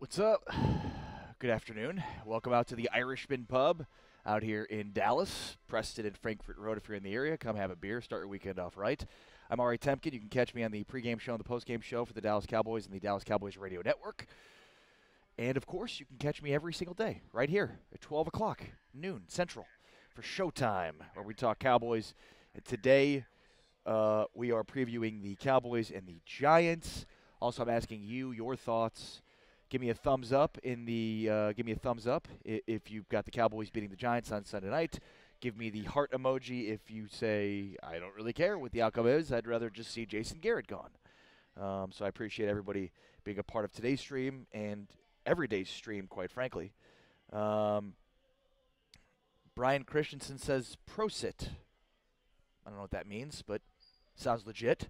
What's up? Good afternoon. Welcome out to the Irishman Pub out here in Dallas, Preston and Frankfurt Road. If you're in the area, come have a beer, start your weekend off right. I'm Ari Temkin. You can catch me on the pregame show and the postgame show for the Dallas Cowboys and the Dallas Cowboys Radio Network. And, of course, you can catch me every single day right here at 12 o'clock, noon, Central, for Showtime, where we talk Cowboys. And today we are previewing the Cowboys and the Giants. Also, I'm asking you your thoughts. Give me a thumbs up if you've got the Cowboys beating the Giants on Sunday night. Give me the heart emoji if you say, I don't really care what the outcome is. I'd rather just see Jason Garrett gone. So I appreciate everybody being a part of today's stream and every day's stream, quite frankly. Brian Christensen says, prosit. I don't know what that means, but sounds legit.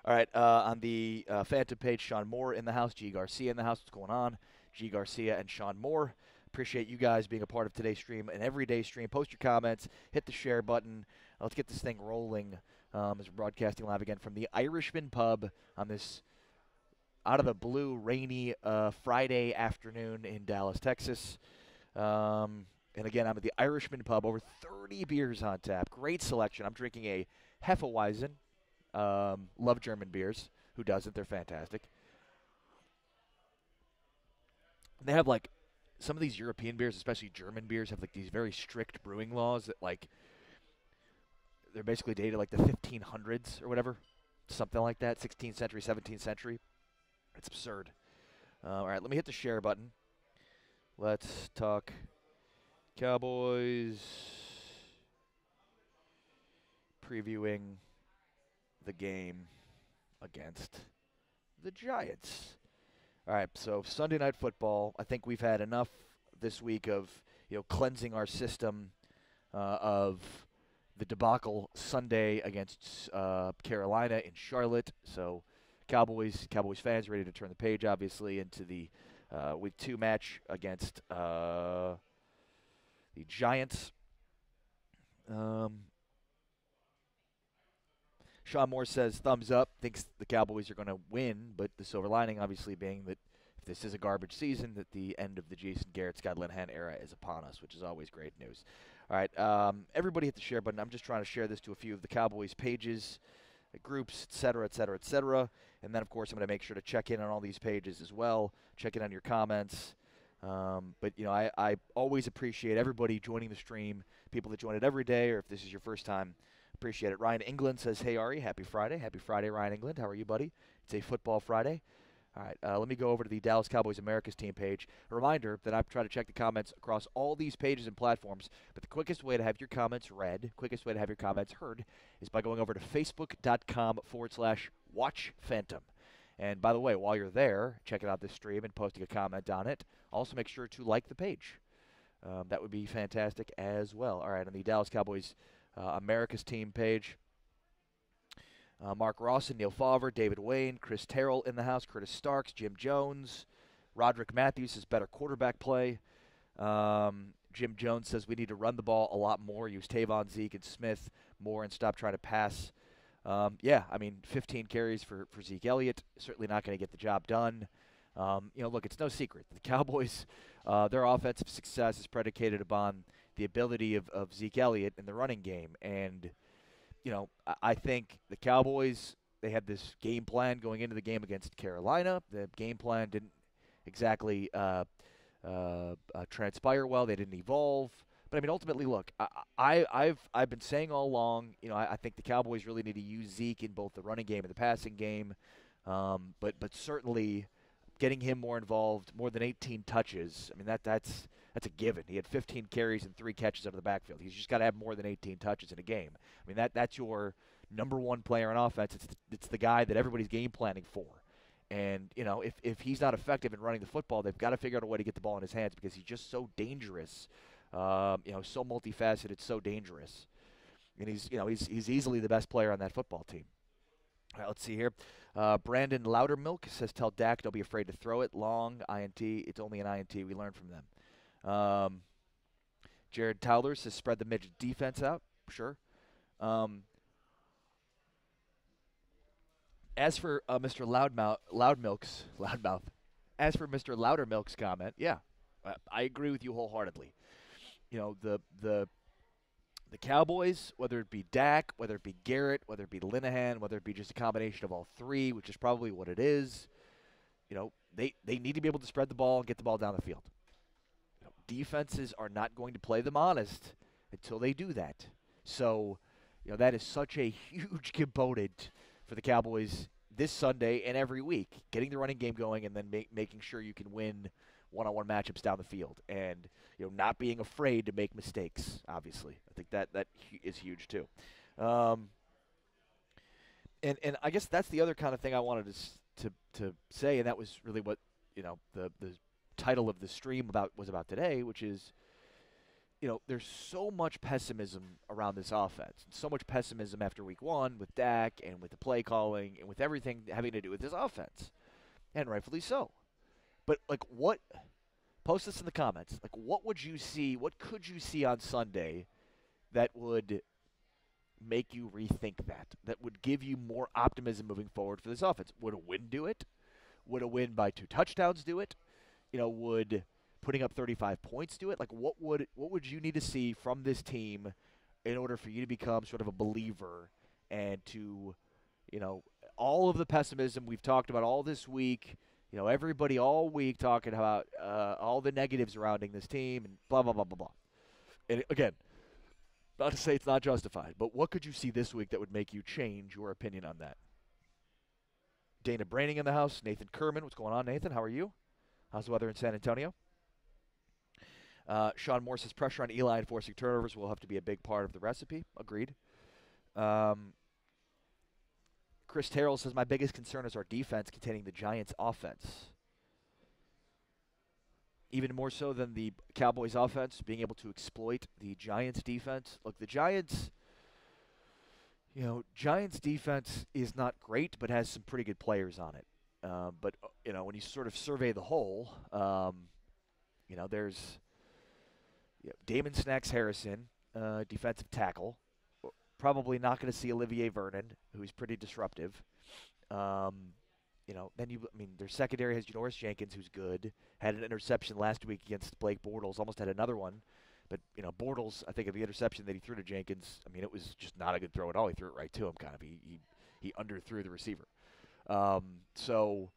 All right, on the Phantom page, Sean Moore in the house, G. Garcia in the house. What's going on? G. Garcia and Sean Moore. Appreciate you guys being a part of today's stream, an everyday stream. Post your comments, hit the share button. Let's get this thing rolling as we're broadcasting live again from the Irishman Pub on this out of the blue, rainy Friday afternoon in Dallas, Texas. And again, I'm at the Irishman Pub, over 30 beers on tap. Great selection. I'm drinking a Hefeweizen. Love German beers. Who doesn't? They're fantastic. They have like some of these European beers, especially German beers, have like these very strict brewing laws that like they're basically dated like the 1500s or whatever, something like that, 16th century, 17th century. It's absurd. All right, let me hit the share button. Let's talk Cowboys previewing the game against the Giants. All right, so Sunday Night Football. I think we've had enough this week of cleansing our system of the debacle Sunday against Carolina in Charlotte. So Cowboys fans ready to turn the page, obviously, into the Week 2 match against the Giants. Sean Moore says, thumbs up, thinks the Cowboys are going to win, but the silver lining obviously being that if this is a garbage season, that the end of the Jason Garrett, Scott Linehan era is upon us, which is always great news. All right, everybody hit the share button. I'm just trying to share this to a few of the Cowboys pages, groups, et cetera, et cetera, et cetera. And then, of course, I'm going to make sure to check in on all these pages as well, check in on your comments. But, I always appreciate everybody joining the stream, people that join it every day, or if this is your first time, appreciate it. Ryan England says, hey, Ari, happy Friday. Happy Friday, Ryan England. How are you, buddy? It's a football Friday. All right, let me go over to the Dallas Cowboys America's team page. A reminder that I try to check the comments across all these pages and platforms, but the quickest way to have your comments read, quickest way to have your comments heard, is by going over to facebook.com/watchphantom. And by the way, while you're there, checking out this stream and posting a comment on it, also make sure to like the page. That would be fantastic as well. All right, on the Dallas Cowboys America's team page, Mark Rawson, Neil Favre, David Wayne, Chris Terrell in the house, Curtis Starks, Jim Jones, Roderick Matthews says better quarterback play. Jim Jones says we need to run the ball a lot more, use Tavon, Zeke, and Smith more, and stop trying to pass. 15 carries for Zeke Elliott, certainly not going to get the job done. Look, it's no secret. The Cowboys, their offensive success is predicated upon the ability of Zeke Elliott in the running game. And, I think the Cowboys, they had this game plan going into the game against Carolina. The game plan didn't exactly transpire well. They didn't evolve. But, ultimately, look, I've been saying all along, I think the Cowboys really need to use Zeke in both the running game and the passing game. But certainly getting him more involved, more than 18 touches, that's a given. He had 15 carries and 3 catches out of the backfield. He's just got to have more than 18 touches in a game. That's your number one player on offense. It's the guy that everybody's game planning for. And, if he's not effective in running the football, they've got to figure out a way to get the ball in his hands because he's just so dangerous. So multifaceted, so dangerous. And he's easily the best player on that football team. All right, let's see here. Brandon Loudermilk says, tell Dak don't be afraid to throw it. Long, INT. It's only an INT. We learn from them. Jared Towler says, spread the midget defense out. Sure. As for Mr. Loudmouth, As for Mr. Loudermilk's comment, yeah, I agree with you wholeheartedly. You know, the Cowboys, whether it be Dak, whether it be Garrett, whether it be Linehan, whether it be just a combination of all three, which is probably what it is, they need to be able to spread the ball and get the ball down the field. Defenses are not going to play them honest until they do that. So, that is such a huge component for the Cowboys this Sunday and every week, getting the running game going and then making sure you can win one-on-one matchups down the field and, not being afraid to make mistakes, obviously. I think that is huge too. And I guess that's the other kind of thing I wanted to say, and that was really what, the title of the stream was about today, which is, there's so much pessimism around this offense, and so much pessimism after week one with Dak and with the play calling and with everything having to do with this offense, and rightfully so. But, post this in the comments. What would you see, what could you see on Sunday that would make you rethink that would give you more optimism moving forward for this offense? Would a win do it? Would a win by 2 touchdowns do it? Would putting up 35 points do it? What would you need to see from this team in order for you to become sort of a believer and to, all of the pessimism we've talked about all this week, everybody all week talking about all the negatives surrounding this team and blah, blah, blah, blah, blah. And again, not to say it's not justified, but what could you see this week that would make you change your opinion on that? Dana Braining in the house. Nathan Kerman. What's going on, Nathan? How are you? How's the weather in San Antonio? Sean Moore says pressure on Eli and forcing turnovers will have to be a big part of the recipe. Agreed. Chris Terrell says my biggest concern is our defense containing the Giants' offense. Even more so than the Cowboys' offense, being able to exploit the Giants' defense. Look, the Giants, Giants' defense is not great, but has some pretty good players on it. But, when you sort of survey the whole, there's Damon Snacks Harrison, defensive tackle. Probably not going to see Olivier Vernon, who's pretty disruptive. Their secondary has Janoris Jenkins, who's good. Had an interception last week against Blake Bortles. Almost had another one. But, Bortles, I think of the interception that he threw to Jenkins, it was just not a good throw at all. He threw it right to him, kind of. He underthrew the receiver. Janoris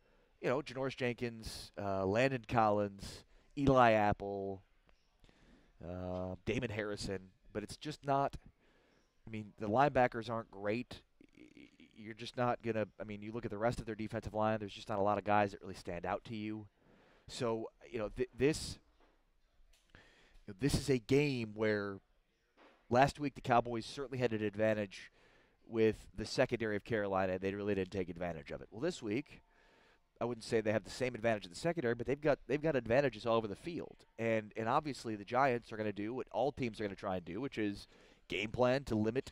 Jenkins, Landon Collins, Eli Apple, Damon Harrison. But it's just not – the linebackers aren't great. You're just not going to – you look at the rest of their defensive line, there's just not a lot of guys that really stand out to you. So, this is a game where last week the Cowboys certainly had an advantage with the secondary of Carolina. They really didn't take advantage of it. Well, this week, I wouldn't say they have the same advantage in the secondary, but they've got advantages all over the field. And obviously the Giants are going to do what all teams are going to try and do, which is game plan to limit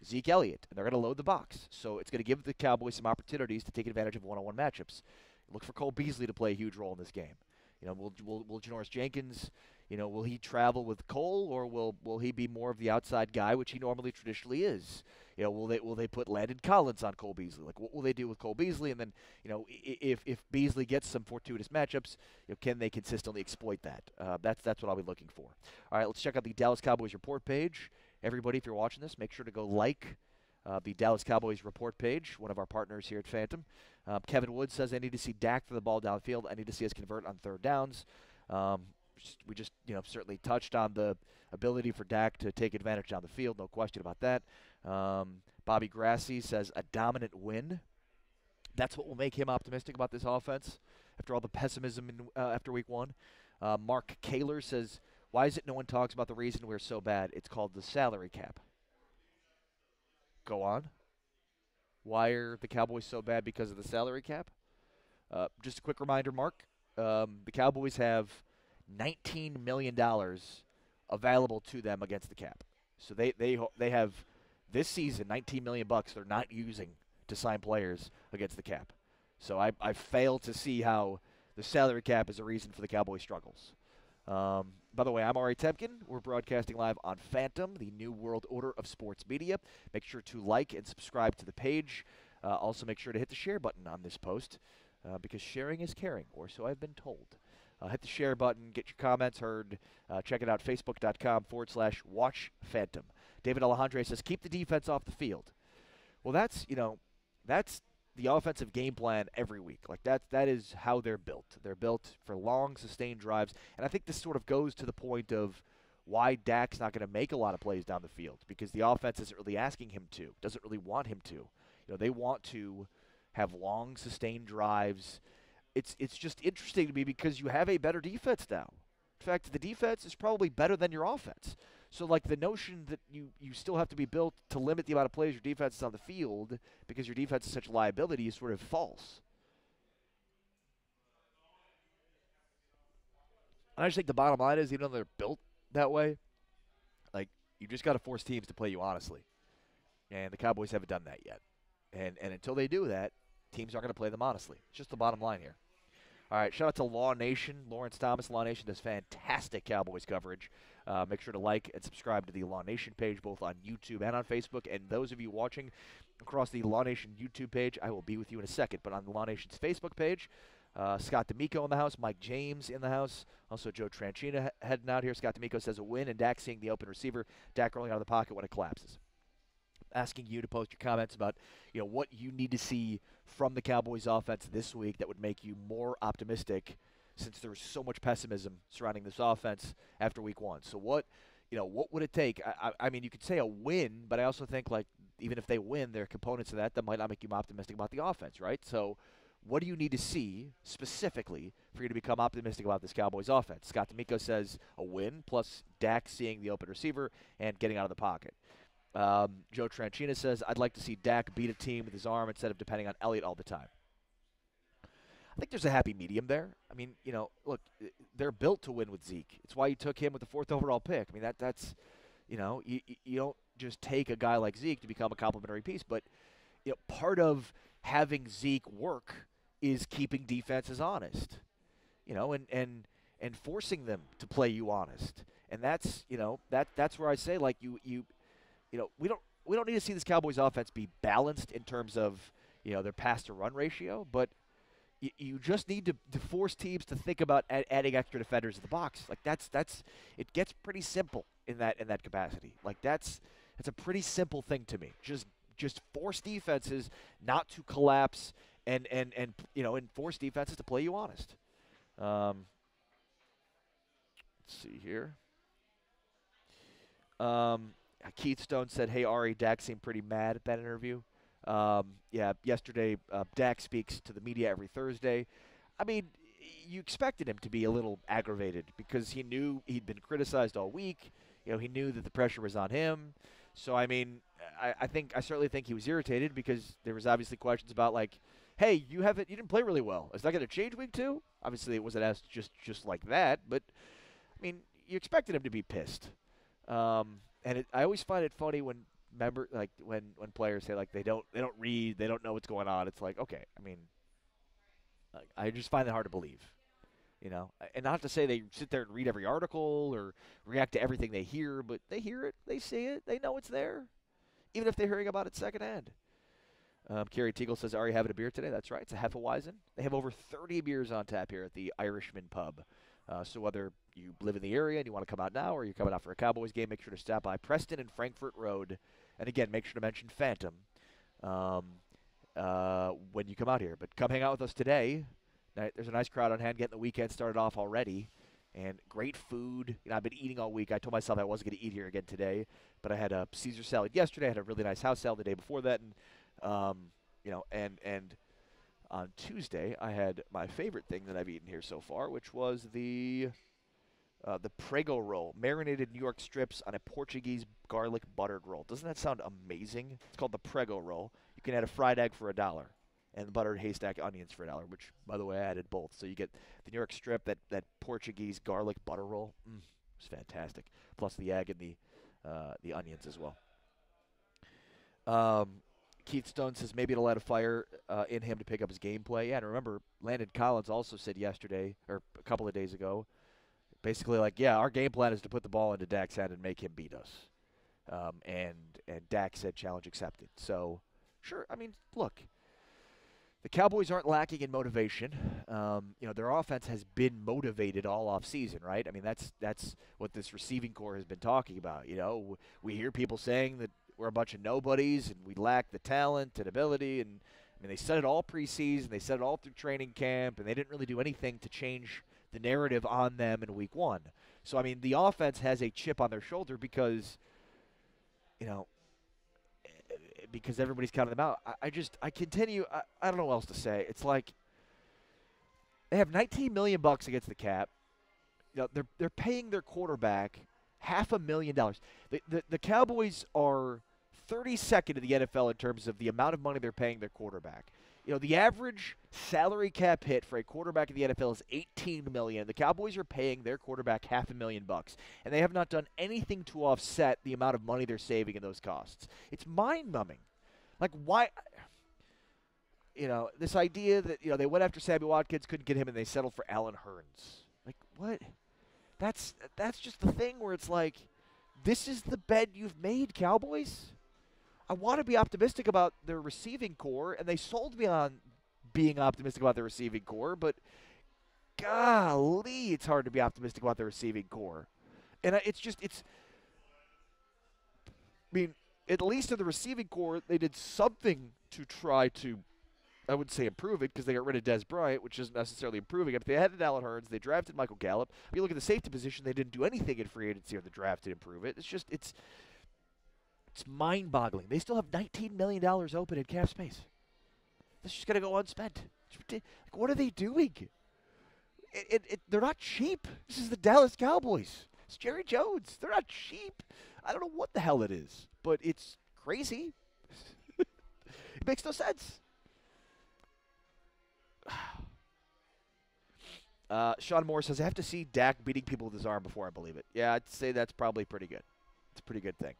Zeke Elliott, and they're going to load the box. So it's going to give the Cowboys some opportunities to take advantage of one-on-one matchups. Look for Cole Beasley to play a huge role in this game. Will Janoris Jenkins, will he travel with Cole, or will he be more of the outside guy, which he normally traditionally is? Will they put Landon Collins on Cole Beasley? What will they do with Cole Beasley? And then, if Beasley gets some fortuitous matchups, can they consistently exploit that? That's what I'll be looking for. All right, let's check out the Dallas Cowboys report page. Everybody, if you're watching this, make sure to go like the Dallas Cowboys report page, one of our partners here at Phantom. Kevin Wood says, I need to see Dak throw the ball downfield. I need to see us convert on third downs. We just certainly touched on the ability for Dak to take advantage down the field. No question about that. Bobby Grassi says a dominant win. That's what will make him optimistic about this offense after all the pessimism after week one. Mark Kaler says, why is it no one talks about the reason we're so bad? It's called the salary cap. Go on. Why are the Cowboys so bad because of the salary cap? Just a quick reminder, Mark. The Cowboys have $19 million available to them against the cap. So they have this season $19 million they're not using to sign players against the cap. So I fail to see how the salary cap is a reason for the Cowboys' struggles. By the way, I'm Ari Temkin. We're broadcasting live on Phantom, the new world order of sports media. Make sure to like and subscribe to the page. Also, make sure to hit the share button on this post. because sharing is caring, or so I've been told. Hit the share button, get your comments heard. Check it out, facebook.com/watch Phantom. David Alejandre says, keep the defense off the field. Well, that's the offensive game plan every week. Like that is how they're built. They're built for long, sustained drives. And I think this sort of goes to the point of why Dak's not going to make a lot of plays down the field, because the offense isn't really asking him to, doesn't really want him to. They want to have long, sustained drives. It's just interesting to me because you have a better defense now. In fact, the defense is probably better than your offense. So, like, the notion that you still have to be built to limit the amount of plays your defense is on the field because your defense is such a liability is sort of false. And I just think the bottom line is, even though they're built that way, like, you just got to force teams to play you honestly. And the Cowboys haven't done that yet. And until they do that, teams aren't going to play them honestly. It's just the bottom line here. All right, shout out to Law Nation. Lawrence Thomas, Law Nation does fantastic Cowboys coverage. Make sure to like and subscribe to the Law Nation page, both on YouTube and on Facebook. And those of you watching across the Law Nation YouTube page, I will be with you in a second. But on the Law Nation's Facebook page, Scott D'Amico in the house, Mike James in the house, also Joe Tranchina heading out here. Scott D'Amico says a win, and Dak seeing the open receiver, Dak rolling out of the pocket when it collapses. Asking you to post your comments about what you need to see from the Cowboys offense this week that would make you more optimistic, since there's so much pessimism surrounding this offense after week one. So what would it take? I mean, you could say a win, but I also think, like, even if they win, there are components of that might not make you optimistic about the offense, right? So what do you need to see specifically for you to become optimistic about this Cowboys offense? Scott D'Amico says a win plus Dak seeing the open receiver and getting out of the pocket. Joe Tranchina says, I'd like to see Dak beat a team with his arm instead of depending on Elliott all the time. I think there's a happy medium there. I mean, look, they're built to win with Zeke. It's why you took him with the 4th overall pick. I mean, that's you don't just take a guy like Zeke to become a complementary piece, but part of having Zeke work is keeping defenses honest, and forcing them to play you honest. And that's where I say, like, we don't need to see this Cowboys offense be balanced in terms of their pass to run ratio, but you just need to force teams to think about adding extra defenders in the box. Like that's it gets pretty simple in that capacity. Like that's a pretty simple thing to me. Just force defenses not to collapse and force defenses to play you honest. Let's see here. Keith Stone said, hey, Ari, Dak seemed pretty mad at that interview. Yesterday, Dak speaks to the media every Thursday. I mean, you expected him to be a little aggravated because he knew he'd been criticized all week. He knew that the pressure was on him. So, I mean, I certainly think he was irritated because there was obviously questions about, like, hey, you didn't play really well. Is that going to change week 2? Obviously, it wasn't asked just like that, but, I mean, you expected him to be pissed. And I always find it funny when when players say, like, they don't read, they don't know what's going on. It's like, okay, I mean, I just find it hard to believe, And not to say they sit there and read every article or react to everything they hear, but they hear it, they see it, they know it's there, even if they're hearing about it secondhand. Kerry Teagle says, are you having a beer today? That's right. It's a Hefeweizen. They have over 30 beers on tap here at the Irishman Pub. So whether you live in the area and you want to come out now or you're coming out for a Cowboys game, make sure to stop by Preston and Frankfurt Road. And again, make sure to mention Phantom when you come out here. But come hang out with us today. There's a nice crowd on hand getting the weekend started off already. And great food. I've been eating all week. I told myself I wasn't going to eat here again today. But I had a Caesar salad yesterday. I had a really nice house salad the day before that. And, and on Tuesday, I had my favorite thing that I've eaten here so far, which was the Prego roll, marinated New York strips on a Portuguese garlic buttered roll. Doesn't that sound amazing? It's called the Prego roll. You can add a fried egg for $1 and buttered haystack onions for $1, which, by the way, I added both. So you get the New York strip, that Portuguese garlic butter roll. It's fantastic. Plus the egg and the onions as well. Keith Stone says maybe it'll light a fire in him to pick up his gameplay. Yeah, and remember, Landon Collins also said yesterday, or a couple of days ago, basically like, yeah, our game plan is to put the ball into Dak's hand and make him beat us. And Dak said challenge accepted. So, sure, I mean, look, The Cowboys aren't lacking in motivation. Their offense has been motivated all off season, right? I mean, that's what this receiving core has been talking about. We hear people saying that we're a bunch of nobodies and we lack the talent and ability. And I mean, they said it all preseason, they said it all through training camp, and they didn't really do anything to change the narrative on them in Week 1. So I mean, the offense has a chip on their shoulder because, you know, because everybody's counting them out. I continue. I don't know what else to say. It's like they have $19 million against the cap. They're paying their quarterback $500,000. The Cowboys are 32nd in the NFL in terms of the amount of money they're paying their quarterback. The average salary cap hit for a quarterback in the NFL is $18 million. The Cowboys are paying their quarterback $500,000, and they have not done anything to offset the amount of money they're saving in those costs. It's mind-numbing. Like, why? This idea that they went after Sammy Watkins, couldn't get him, and they settled for Allen Hurns. Like, what? That's just the thing where it's like, this is the bed you've made, Cowboys. I want to be optimistic about their receiving core, and they sold me on being optimistic about their receiving core, but golly, it's hard to be optimistic about their receiving core. And I mean, at least in the receiving core, they did something to try to, I wouldn't say improve it, because they got rid of Des Bryant, which isn't necessarily improving it. But they added Allen Hurns, they drafted Michael Gallup. If you look at the safety position, they didn't do anything in free agency or the draft to improve it. It's mind-boggling. They still have $19 million open in cap space. That's just going to go unspent. Like, what are they doing? They're not cheap. This is the Dallas Cowboys. It's Jerry Jones. They're not cheap. I don't know what the hell it is, but it's crazy. It makes no sense. Sean Moore says, I have to see Dak beating people with his arm before I believe it. Yeah, I'd say that's probably pretty good. It's a pretty good thing.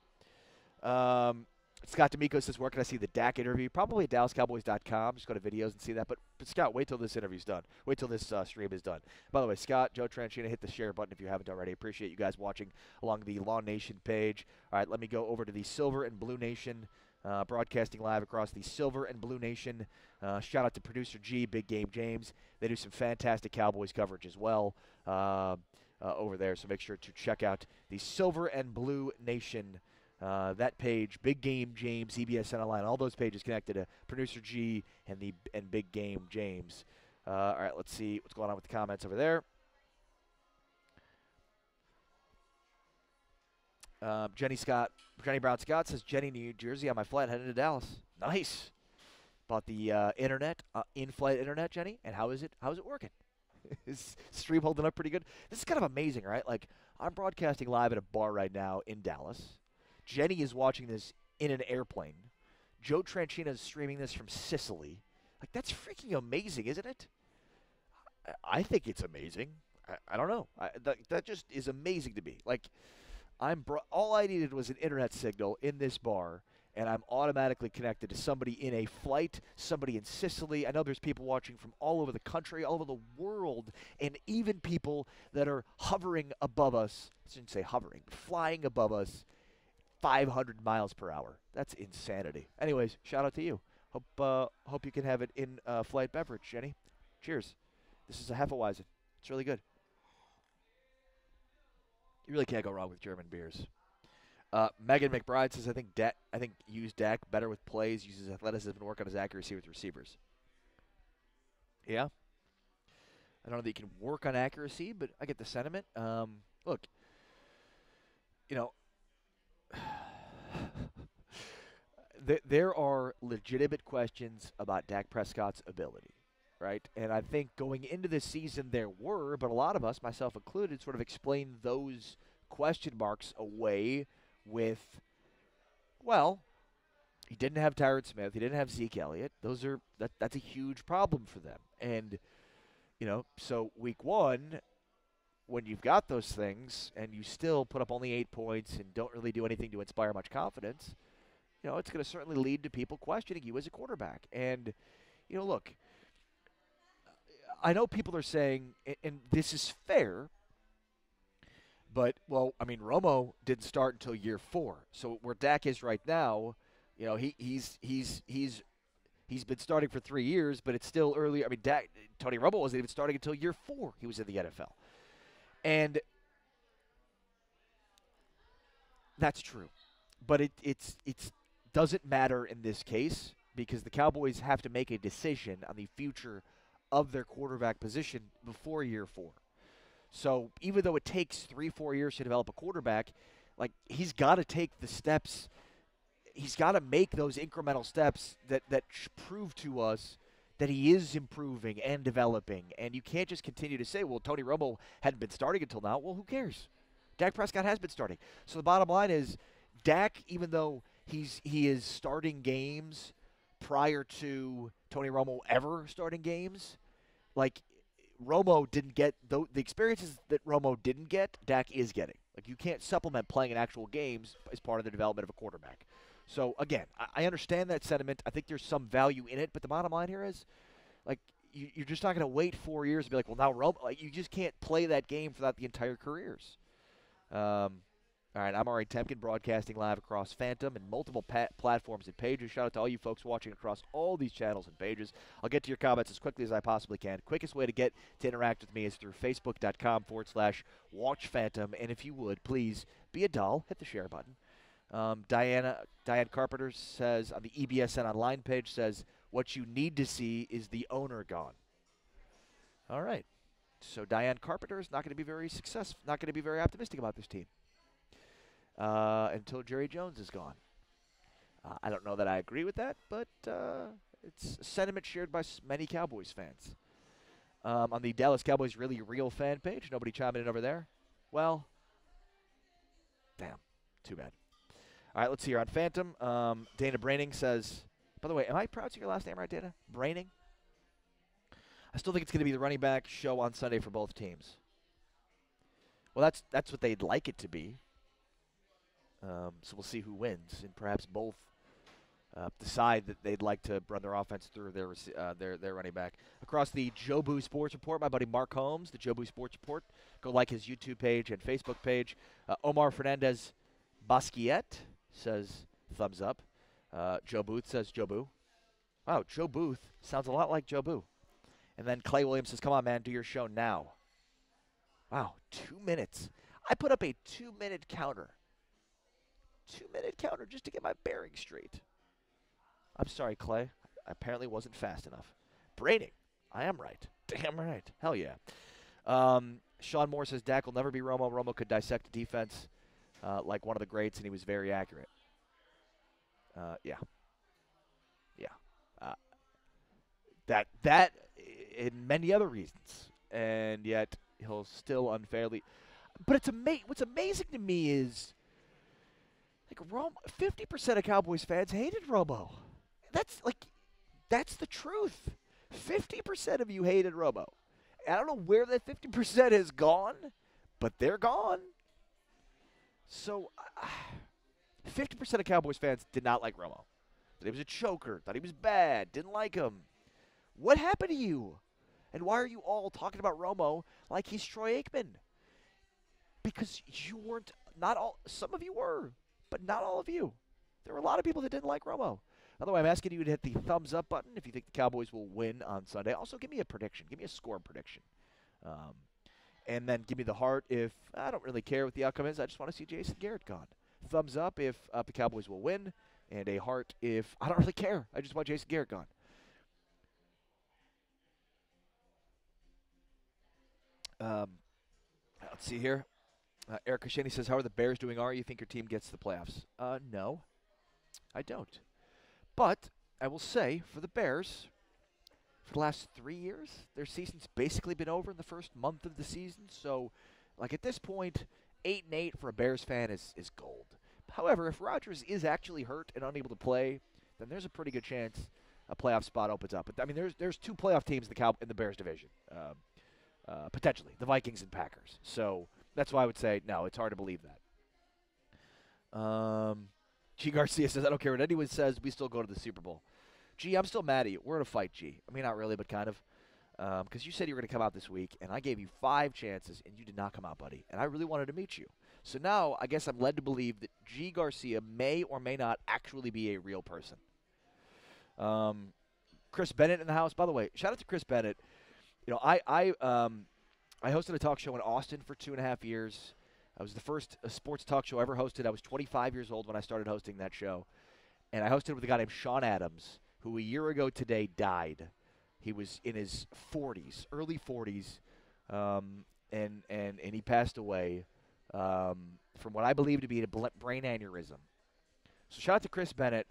Scott D'Amico says, where can I see the Dak interview? Probably at DallasCowboys.com. Just go to videos and see that. But Scott, wait till this interview's done. Wait till this stream is done. By the way, Scott, Joe Tranchina, hit the share button if you haven't already. Appreciate you guys watching along the Law Nation page. All right, let me go over to the Silver and Blue Nation, broadcasting live across the Silver and Blue Nation. Shout out to Producer G, Big Game James. They do some fantastic Cowboys coverage as well over there. So make sure to check out the Silver and Blue Nation that page, Big Game James, EBSN Online, all those pages connected to Producer G and Big Game James. All right, let's see what's going on with the comments over there. Jenny Brown Scott says, Jenny, New Jersey, on my flight headed to Dallas. Nice. Bought the internet, in-flight internet, Jenny, and how is it working? Is stream holding up pretty good? This is kind of amazing, right? Like, I'm broadcasting live at a bar right now in Dallas. Jenny is watching this in an airplane. Joe Tranchina is streaming this from Sicily. Like, that's freaking amazing, isn't it? I think it's amazing. I don't know. That just is amazing to me. Like, all I needed was an internet signal in this bar, and I'm automatically connected to somebody in a flight, somebody in Sicily. I know there's people watching from all over the country, all over the world, and even people that are hovering above us. I shouldn't say hovering, flying above us 500 miles per hour. That's insanity. Anyways, shout out to you. Hope you can have it in flight beverage, Jenny. Cheers. This is a Hefeweizen. It's really good. You really can't go wrong with German beers. Megan McBride says, I think use Dak better with plays, uses athleticism and work on his accuracy with receivers. Yeah. I don't know that you can work on accuracy, but I get the sentiment. Look, there are legitimate questions about Dak Prescott's ability, right? And I think going into this season there were, but a lot of us, myself included, sort of explained those question marks away with, well, he didn't have Tyron Smith, he didn't have Zeke Elliott. That's a huge problem for them. And, so week 1, when you've got those things and you still put up only 8 points and don't really do anything to inspire much confidence, it's going to certainly lead to people questioning you as a quarterback. And, look, I know people are saying, and this is fair, but, well, I mean, Romo didn't start until year 4. So where Dak is right now, he's He's been starting for 3 years, but it's still early. I mean, Tony Romo wasn't even starting until year 4 he was in the NFL. And that's true. But it doesn't matter in this case because the Cowboys have to make a decision on the future of their quarterback position before year 4. So even though it takes 3-4 years to develop a quarterback, like he's got to take the steps. He's got to make those incremental steps that prove to us that he is improving and developing. And you can't just continue to say, well, Tony Romo hadn't been starting until now. Well, who cares? Dak Prescott has been starting. So the bottom line is Dak, even though he is starting games prior to Tony Romo ever starting games, like Romo didn't get the experiences that Romo didn't get, Dak is getting. Like you can't supplement playing in actual games as part of the development of a quarterback. So again, I understand that sentiment. I think there's some value in it, but the bottom line here is, like, you're just not going to wait 4 years and be like, well, now Romo. Like, you just can't play that game throughout the entire careers. All right, I'm Ari Temkin, broadcasting live across Phantom and multiple platforms and pages. Shout out to all you folks watching across all these channels and pages. I'll get to your comments as quickly as I possibly can. Quickest way to interact with me is through facebook.com/watchphantom. And if you would, please be a doll, hit the share button. Diane Carpenter says on the EBSN Online page says, what you need to see is the owner gone. All right. So Diane Carpenter is not going to be very successful, not going to be very optimistic about this team until Jerry Jones is gone. I don't know that I agree with that, but it's a sentiment shared by many Cowboys fans. On the Dallas Cowboys Really Real fan page, nobody chiming in over there? Well, damn, too bad. All right, let's see here on Phantom. Dana Braining says, by the way, am I pronouncing your last name right, Dana? Braining? I still think it's going to be the running back show on Sunday for both teams. Well, that's what they'd like it to be. So we'll see who wins, and perhaps both decide that they'd like to run their offense through their running back. Across the Jobu Sports Report, my buddy Mark Holmes, the Jobu Sports Report. Go like his YouTube page and Facebook page. Omar Fernandez Basquiat says thumbs up. Joe Booth says Jobu. Wow, Joe Booth sounds a lot like Jobu. And then Clay Williams says, come on, man, do your show now. Wow, 2 minutes. I put up a 2-minute counter. 2-minute counter just to get my bearings straight. I'm sorry, Clay. I apparently wasn't fast enough. Braining. I am right. Damn right. Hell yeah. Sean Moore says Dak will never be Romo. Romo could dissect a defense like one of the greats, and he was very accurate. Yeah. That and many other reasons, and yet he'll still unfairly. But what's amazing to me is, like, 50% of Cowboys fans hated Romo. That's the truth. 50% of you hated Romo. I don't know where that 50% has gone, but they're gone. So, 50% of Cowboys fans did not like Romo. Thought he was a choker. Thought he was bad. Didn't like him. What happened to you? And why are you all talking about Romo like he's Troy Aikman? Because you weren't, not all, some of you were, but not all of you. There were a lot of people that didn't like Romo. By the way, I'm asking you to hit the thumbs up button if you think the Cowboys will win on Sunday. Also, give me a prediction. Give me a score prediction. And then give me the heart if I don't really care what the outcome is. I just want to see Jason Garrett gone. Thumbs up if the Cowboys will win, and a heart if I don't really care. I just want Jason Garrett gone. Let's see here. Eric Kashani says, how are the Bears doing? You think your team gets to the playoffs? No, I don't. But I will say, for the Bears, for the last 3 years, their season's basically been over in the first month of the season. So, like, at this point, 8-8 for a Bears fan is gold. However, if Rodgers is actually hurt and unable to play, then there's a pretty good chance a playoff spot opens up. But, I mean, there's 2 playoff teams in the Bears division, potentially, the Vikings and Packers. So that's why I would say, no, it's hard to believe that. G. Garcia says, I don't care what anyone says, we still go to the Super Bowl. G, I'm still mad at you. We're in a fight, G. I mean, not really, but kind of. Because you said you were going to come out this week, and I gave you 5 chances, and you did not come out, buddy. And I really wanted to meet you. So now I guess I'm led to believe that G. Garcia may or may not actually be a real person. Chris Bennett in the house. By the way, shout out to Chris Bennett. I hosted a talk show in Austin for 2.5 years. I was the first sports talk show ever hosted. I was 25 years old when I started hosting that show. And I hosted with a guy named Sean Adams, who a year ago today died. He was in his 40s, early 40s, and he passed away from what I believe to be a brain aneurysm. So shout out to Chris Bennett,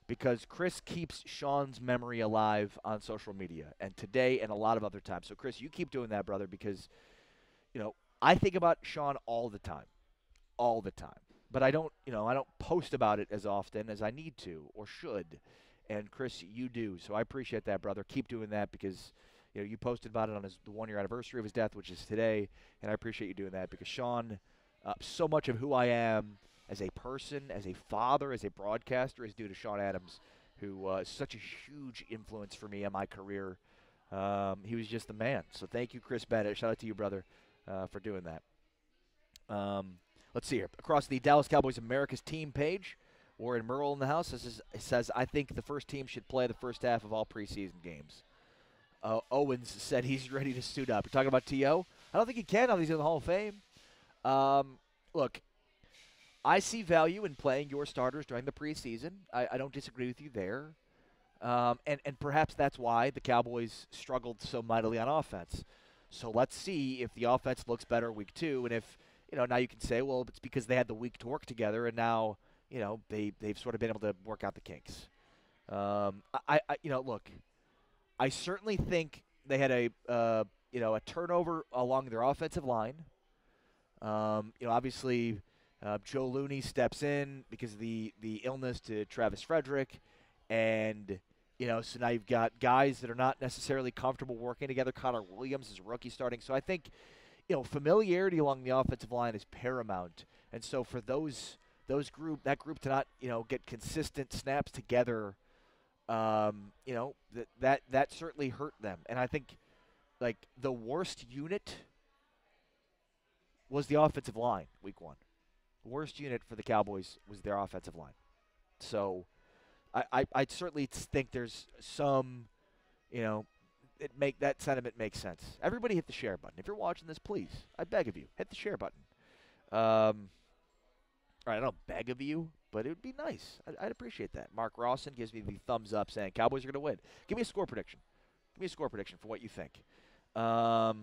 because Chris keeps Sean's memory alive on social media, and today and a lot of other times. So, Chris, you keep doing that, brother, because, I think about Sean all the time. But I don't post about it as often as I need to or should. And, Chris, you do. So I appreciate that, brother. Keep doing that, because, you posted about it on the 1-year anniversary of his death, which is today, and I appreciate you doing that, because Sean, so much of who I am as a person, as a father, as a broadcaster, is due to Sean Adams, who is such a huge influence for me in my career. He was just the man. So thank you, Chris Bennett. Shout out to you, brother, for doing that. Let's see here. Across the Dallas Cowboys America's team page, Warren Merle in the house says, I think the first team should play the first half of all preseason games. Owens said he's ready to suit up. You're talking about T.O.? I don't think he can now that he's in the Hall of Fame. Look, I see value in playing your starters during the preseason. I don't disagree with you there. And perhaps that's why the Cowboys struggled so mightily on offense. So let's see if the offense looks better week 2, and if, now you can say, well, it's because they had the week to work together, and now, they've sort of been able to work out the kinks. Look, I certainly think they had a turnover along their offensive line. Obviously, Joe Looney steps in because of the illness to Travis Frederick, and so now you've got guys that are not necessarily comfortable working together. Connor Williams is a rookie starting, so I think familiarity along the offensive line is paramount, and so for that group to not get consistent snaps together, that certainly hurt them, and I think the worst unit was the offensive line week 1. Worst unit for the Cowboys was their offensive line. So I certainly think there's some, that sentiment makes sense. Everybody hit the share button. If you're watching this, please, I beg of you, hit the share button. All right, I don't beg of you, but it would be nice. I'd appreciate that. Mark Rawson gives me the thumbs up saying Cowboys are going to win. Give me a score prediction. Give me a score prediction for what you think. The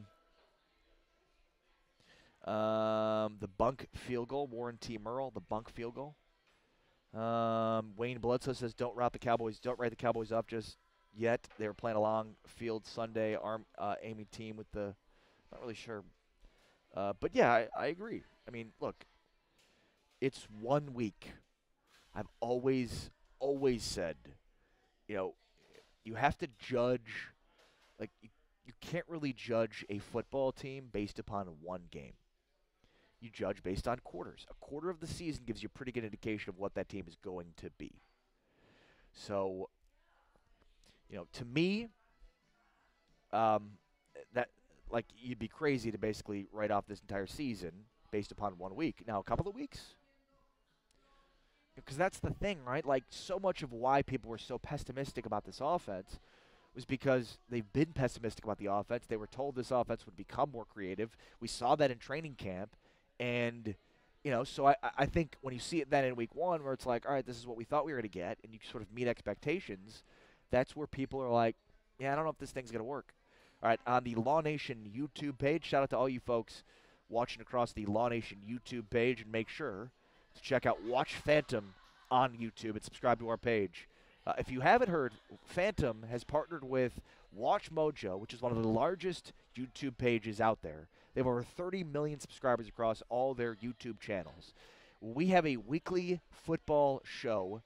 bunk field goal, Warren T. Merle, the bunk field goal. Wayne Bledsoe says, don't write the Cowboys up just yet. They were playing a long field Sunday, aiming team with the, not really sure. But yeah, I agree. I mean, look, it's 1 week. I've always said, you have to judge, you can't really judge a football team based upon one game. You judge based on quarters. A quarter of the season gives you a pretty good indication of what that team is going to be. So, to me, that you'd be crazy to basically write off this entire season based upon 1 week. Now, a couple of weeks, because that's the thing, right? So much of why people were so pessimistic about this offense was because they've been pessimistic about the offense. They were told this offense would become more creative. We saw that in training camp. And, so I think when you see it then in week 1 where it's all right, this is what we thought we were going to get, and you sort of meet expectations, that's where people are yeah, I don't know if this thing's going to work. All right, on the Law Nation YouTube page, shout out to all you folks watching across the Law Nation YouTube page, and make sure to check out Watch Phantom on YouTube and subscribe to our page. If you haven't heard, Phantom has partnered with Watch Mojo, which is one of the largest YouTube pages out there. They have over 30 million subscribers across all their YouTube channels. We have a weekly football show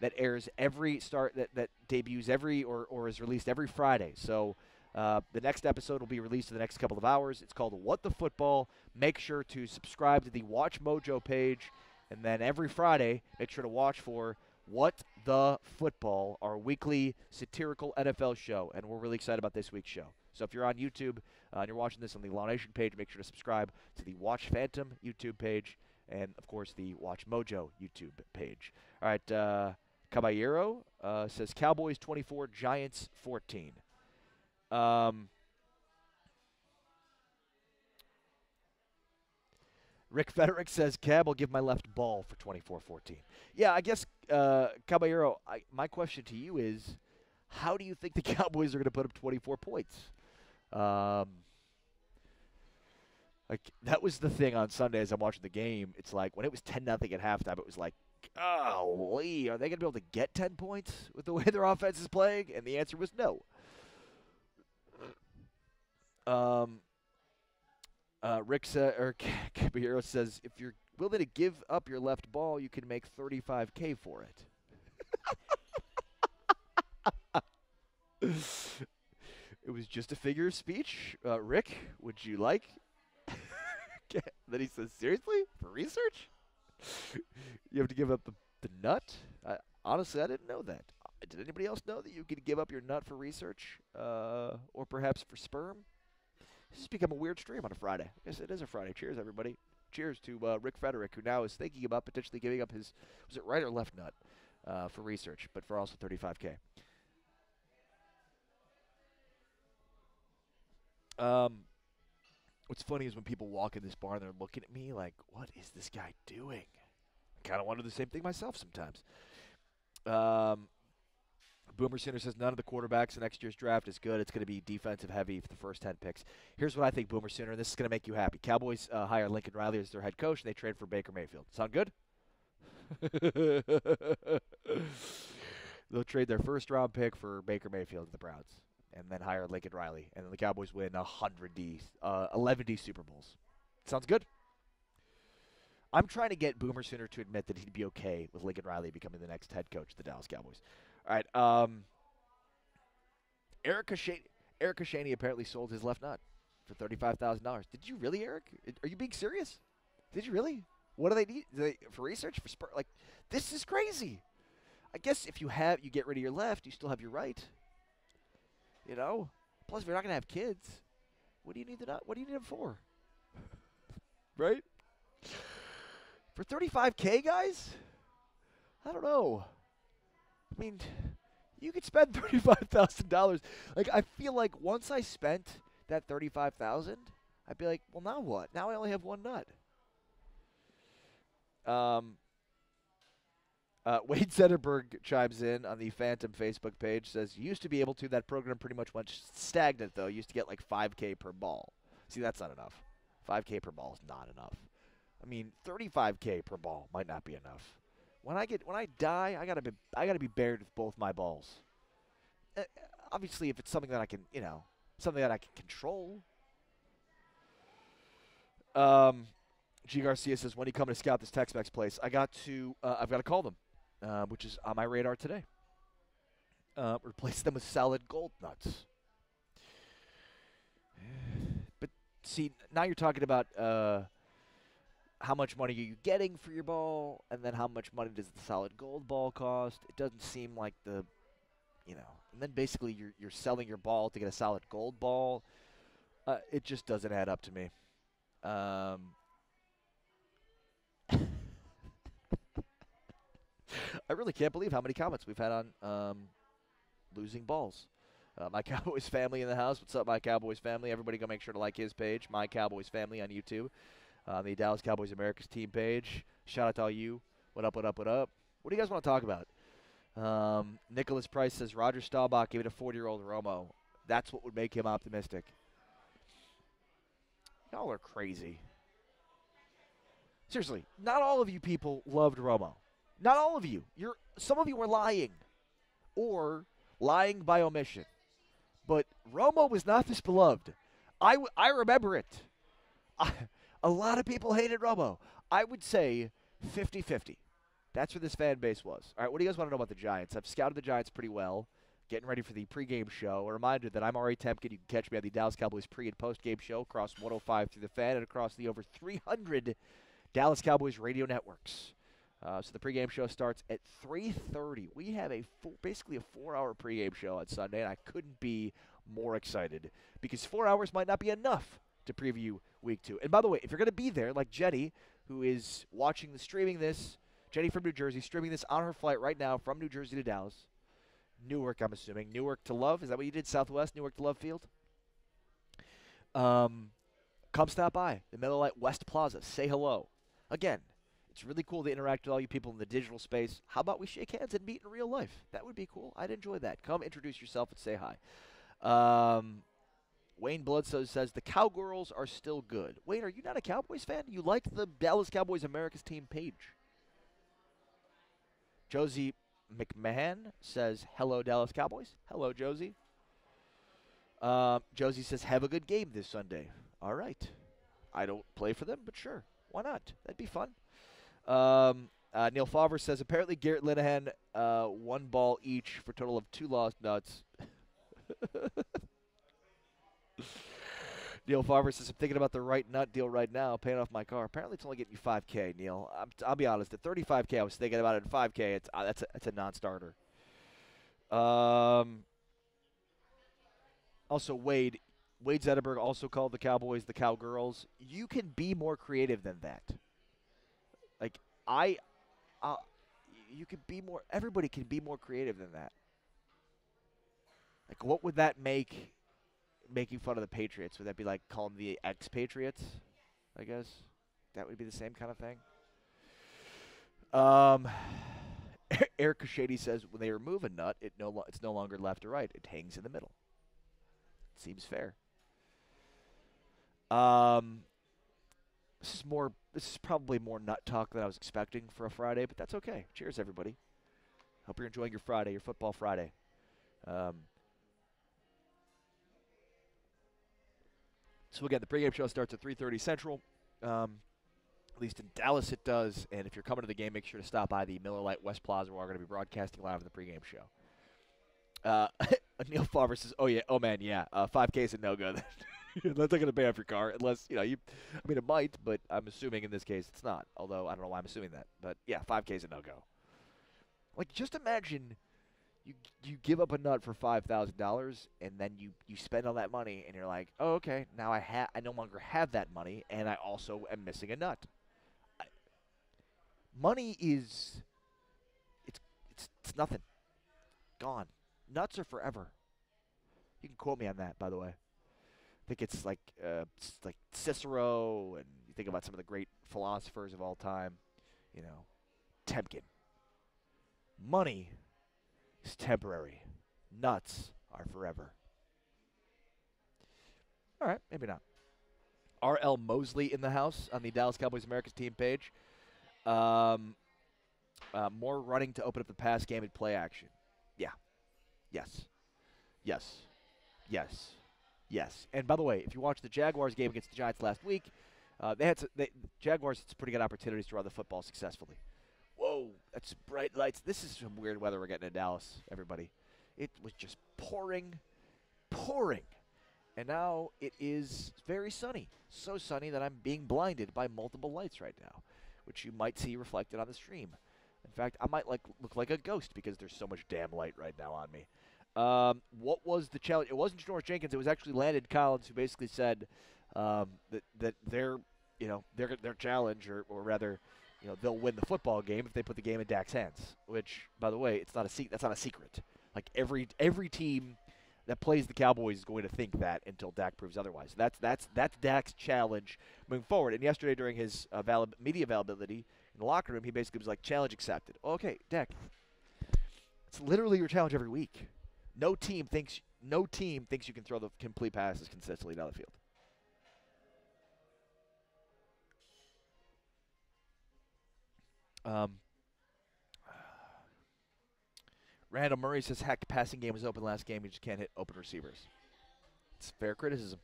that airs that debuts or is released every Friday. So the next episode will be released in the next couple of hours. It's called What the Football. Make sure to subscribe to the Watch Mojo page, and then every Friday, make sure to watch for What the Football, our weekly satirical NFL show, and we're really excited about this week's show. So if you're on YouTube and you're watching this on the Law Nation page, make sure to subscribe to the Watch Phantom YouTube page and, of course, the Watch Mojo YouTube page. All right, Caballero says Cowboys 24, Giants 14. Rick Federick says Cab will give my left ball for 24-14. Yeah, I guess Caballero. My question to you is, how do you think the Cowboys are going to put up 24 points? Like that was the thing on Sunday as I'm watching the game. It's like when it was 10-0 at halftime, it was like, golly, are they going to be able to get 10 points with the way their offense is playing? And the answer was no. Rick Caballero says, if you're willing to give up your left ball, you can make $35K for it. It was just a figure of speech. Rick, would you like? Then he says, seriously? For research? You have to give up the nut? Honestly, I didn't know that. Did anybody else know that you could give up your nut for research? Or perhaps for sperm? This has become a weird stream on a Friday. I guess it is a Friday. Cheers, everybody. Cheers to Rick Federick, who now is thinking about potentially giving up his, was it right or left nut for research, but for also $35K. What's funny is when people walk in this bar and they're looking at me like, what is this guy doing? I kind of wonder the same thing myself sometimes. Boomer Sooner says none of the quarterbacks in next year's draft is good. It's going to be defensive heavy for the first 10 picks. Here's what I think, Boomer Sooner, and this is going to make you happy. Cowboys hire Lincoln Riley as their head coach, and they trade for Baker Mayfield. Sound good? They'll trade their first-round pick for Baker Mayfield to the Browns, and then hire Lincoln Riley, and then the Cowboys win 11 Super Bowls. Sounds good? I'm trying to get Boomer Sooner to admit that he'd be okay with Lincoln Riley becoming the next head coach of the Dallas Cowboys. All right. Eric Koshaney apparently sold his left nut for $35,000. Did you really, Eric? Are you being serious? Did you really? What do they need? For research? Like, this is crazy. I guess if you get rid of your left, you still have your right. You know? Plus, if you're not going to have kids, what do you need the nut? What do you need them for? Right? For $35K, guys? I don't know. I mean, you could spend $35,000. Like, I feel like once I spent that $35,000, I'd be like, well, now what? Now I only have one nut. Wade Zetterberg chimes in on the Phantom Facebook page, says, used to be able to. That program pretty much went stagnant, though. Used to get like $5K per ball. See, that's not enough. $5K per ball is not enough. I mean, $35K per ball might not be enough. When I die, I gotta be buried with both my balls. Obviously, if it's something that I can, something that I can control. G Garcia says, when you come to scout this Tex-Mex place, I've got to call them, which is on my radar today. Replace them with solid gold nuts. But see, now you're talking about how much money are you getting for your ball, and then how much money does the solid gold ball cost? It doesn't seem like and then basically you're selling your ball to get a solid gold ball. It just doesn't add up to me. I really can't believe how many comments we've had on losing balls. My Cowboys family in the house. What's up, my Cowboys family? Everybody go make sure to like his page, My Cowboys Family on YouTube. The Dallas Cowboys America's team page. Shout out to all you. What up, what up, what up? What do you guys want to talk about? Nicholas Price says, Roger Staubach gave it a 40-year-old Romo. That's what would make him optimistic. Y'all are crazy. Seriously, not all of you people loved Romo. Not all of you. Some of you were lying. Or lying by omission. But Romo was not this beloved. I remember it. A lot of people hated Romo. I would say 50-50. That's where this fan base was. All right, what do you guys want to know about the Giants? I've scouted the Giants pretty well, getting ready for the pregame show. A reminder that I'm Ari Temkin. You can catch me on the Dallas Cowboys pre- and postgame show across 105 through the Fan and across the over 300 Dallas Cowboys radio networks. So the pregame show starts at 3:30. We have basically a 4-hour pregame show on Sunday, and I couldn't be more excited because 4 hours might not be enough to preview Week 2. And by the way, if you're going to be there, like Jenny, who is watching the streaming this, Jenny from New Jersey, streaming this on her flight right now from New Jersey to Dallas. Newark, I'm assuming. Newark to Love. Is that what you did? Southwest, Newark to Love Field? Come stop by the Miller Lite West Plaza. Say hello. Again, it's really cool to interact with all you people in the digital space. How about we shake hands and meet in real life? That would be cool. I'd enjoy that. Come introduce yourself and say hi. Wayne Bloodstone says the Cowgirls are still good. Wayne, are you not a Cowboys fan? You like the Dallas Cowboys America's Team page. Josie McMahon says, hello, Dallas Cowboys. Hello, Josie. Josie says, have a good game this Sunday. All right. I don't play for them, but sure. Why not? That'd be fun. Neil Favre says, apparently Garrett Linehan, one ball each for a total of 2 lost nuts. Neil Favre says, I'm thinking about the right nut deal right now, paying off my car. Apparently it's only getting you $5K, Neil. I'll be honest. At $35K, I was thinking about it. At $5K, that's a non-starter. Also, Wade Zetterberg also called the Cowboys the Cowgirls. You can be more creative than that. Like, you could be more, everybody can be more creative than that. Like, what would that make making fun of the Patriots? Would that be like calling the ex-Patriots, I guess? That would be the same kind of thing. Eric Cashady says, when they remove a nut, it's no longer left or right. It hangs in the middle. Seems fair. This is probably more nut talk than I was expecting for a Friday, but that's okay. Cheers, everybody. Hope you're enjoying your Friday, your football Friday. So again, the pregame show starts at 3:30 Central. At least in Dallas it does. And if you're coming to the game, make sure to stop by the Miller Lite West Plaza where we're going to be broadcasting live of the pregame show. Neil Favre says, oh man, 5K is a no-go. That's not going to pay off your car unless, it might, but I'm assuming in this case it's not. Although I don't know why I'm assuming that. But yeah, 5K is a no-go. Like, just imagine you give up a nut for $5,000 and then you spend all that money and you're like, oh, okay, now I no longer have that money and I also am missing a nut. Money is it's nothing. Gone. Nuts are forever. You can quote me on that, by the way. I think it's like Cicero, and you think about some of the great philosophers of all time. Temkin. Money is temporary. Nuts are forever. All right, maybe not. R.L. Mosley in the house on the Dallas Cowboys America's Team page. More running to open up the pass game and play action. Yeah. Yes. And by the way, if you watch the Jaguars game against the Giants last week, Jaguars had some pretty good opportunities to run the football successfully. Whoa, that's bright lights. This is some weird weather we're getting in Dallas, everybody. It was just pouring. And now it is very sunny. So sunny that I'm being blinded by multiple lights right now, which you might see reflected on the stream. In fact, I might look like a ghost because there's so much damn light right now on me. What was the challenge? It wasn't Janoris Jenkins. It was actually Landon Collins who basically said that their challenge, or rather, they'll win the football game if they put the game in Dak's hands. Which, by the way, that's not a secret. Like every team that plays the Cowboys is going to think that until Dak proves otherwise. That's Dak's challenge moving forward. And yesterday during his media availability in the locker room, he basically was like, challenge accepted. Okay, Dak, it's literally your challenge every week. No team thinks you can throw the complete passes consistently down the field. Randall Murray says, heck, passing game was open last game. You just can't hit open receivers. It's fair criticism.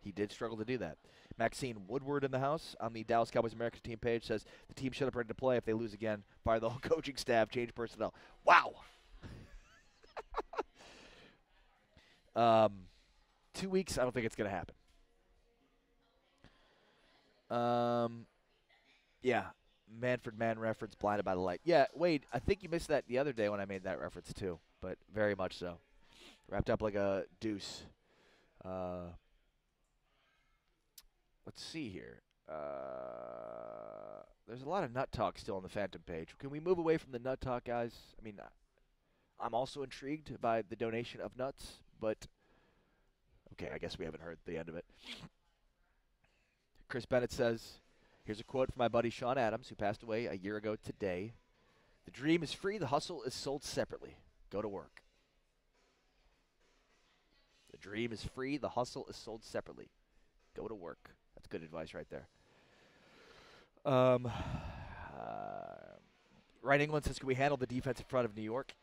He did struggle to do that. Maxine Woodward in the house on the Dallas Cowboys America's Team page says, the team should have ready to play. If they lose again, fire the whole coaching staff, change personnel. Wow. 2 weeks, I don't think it's going to happen. Yeah. Manfred Mann reference, blinded by the light. Yeah, Wade, I think you missed that the other day when I made that reference too, but very much so. Wrapped up like a deuce. Let's see here. There's a lot of nut talk still on the Phantom page. Can we move away from the nut talk, guys? I mean, I'm also intrigued by the donation of nuts, but okay, I guess we haven't heard the end of it. Chris Bennett says, here's a quote from my buddy Sean Adams, who passed away a year ago today. The dream is free, the hustle is sold separately. Go to work. The dream is free, the hustle is sold separately. Go to work. That's good advice right there. Ryan England says, can we handle the defense in front of New York?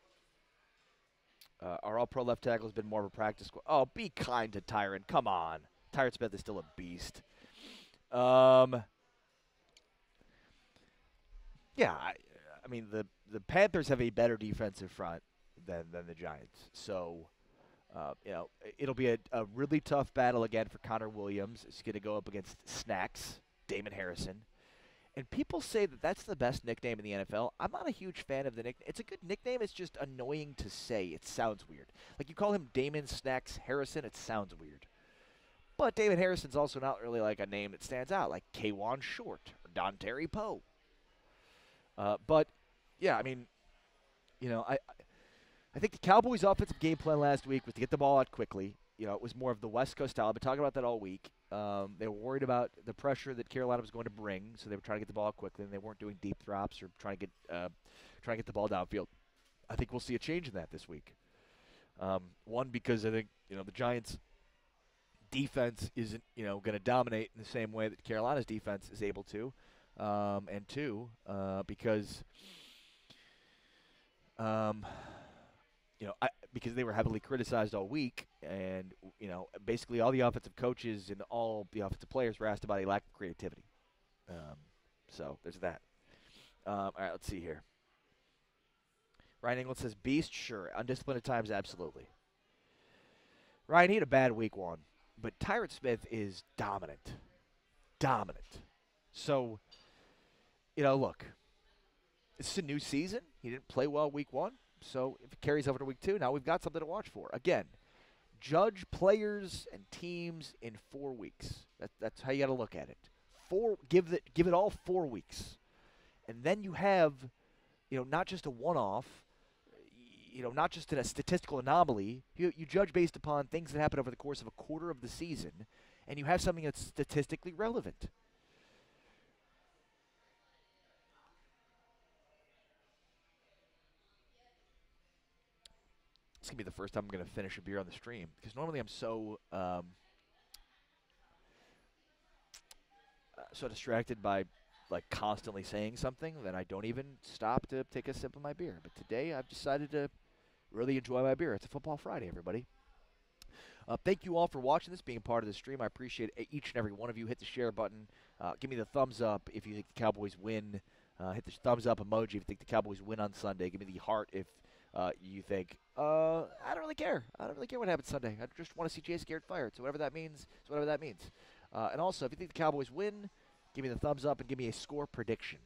Our all-pro left tackle has been more of a practice squad. Oh, be kind to Tyron. Come on. Tyron Smith is still a beast. Yeah, I mean, the Panthers have a better defensive front than the Giants. So, it'll be a really tough battle again for Connor Williams. He's going to go up against Snacks, Damon Harrison. And people say that that's the best nickname in the NFL. I'm not a huge fan of the nickname. It's a good nickname. It's just annoying to say. It sounds weird. Like you call him Damon Snacks Harrison, it sounds weird. But Damon Harrison's also not really like a name that stands out, like K'Wan Short or Don Terry Poe. But, yeah, I mean, I think the Cowboys' offensive game plan last week was to get the ball out quickly. It was more of the West Coast style. I've been talking about that all week. They were worried about the pressure that Carolina was going to bring, so they were trying to get the ball out quickly, and they weren't doing deep drops or trying to get the ball downfield. I think we'll see a change in that this week. One, because I think the Giants' defense isn't going to dominate in the same way that Carolina's defense is able to, and two, because because they were heavily criticized all week, and basically all the offensive coaches and all the offensive players were asked about a lack of creativity. So there's that. All right, let's see here. Ryan England says, beast, sure. Undisciplined at times, absolutely. Ryan, he had a bad week one, but Tyron Smith is dominant. Dominant. So, look, it's a new season. He didn't play well week one. So if it carries over to week two, now we've got something to watch for. Again, judge players and teams in 4 weeks. That's how you got to look at it. Give it all 4 weeks, and then you have, not just a one-off, not just a statistical anomaly. You judge based upon things that happen over the course of a quarter of the season, and you have something that's statistically relevant. It's going to be the first time I'm going to finish a beer on the stream, because normally I'm so distracted by constantly saying something that I don't even stop to take a sip of my beer. But today I've decided to really enjoy my beer. It's a Football Friday, everybody. Thank you all for watching this, being a part of the stream. I appreciate each and every one of you. Hit the share button. Give me the thumbs up if you think the Cowboys win. Hit the thumbs up emoji if you think the Cowboys win on Sunday. Give me the heart if you think, I don't really care. I don't really care what happens Sunday. I just want to see Jason Garrett fired. So whatever that means, and also, if you think the Cowboys win, give me the thumbs up and give me a score prediction.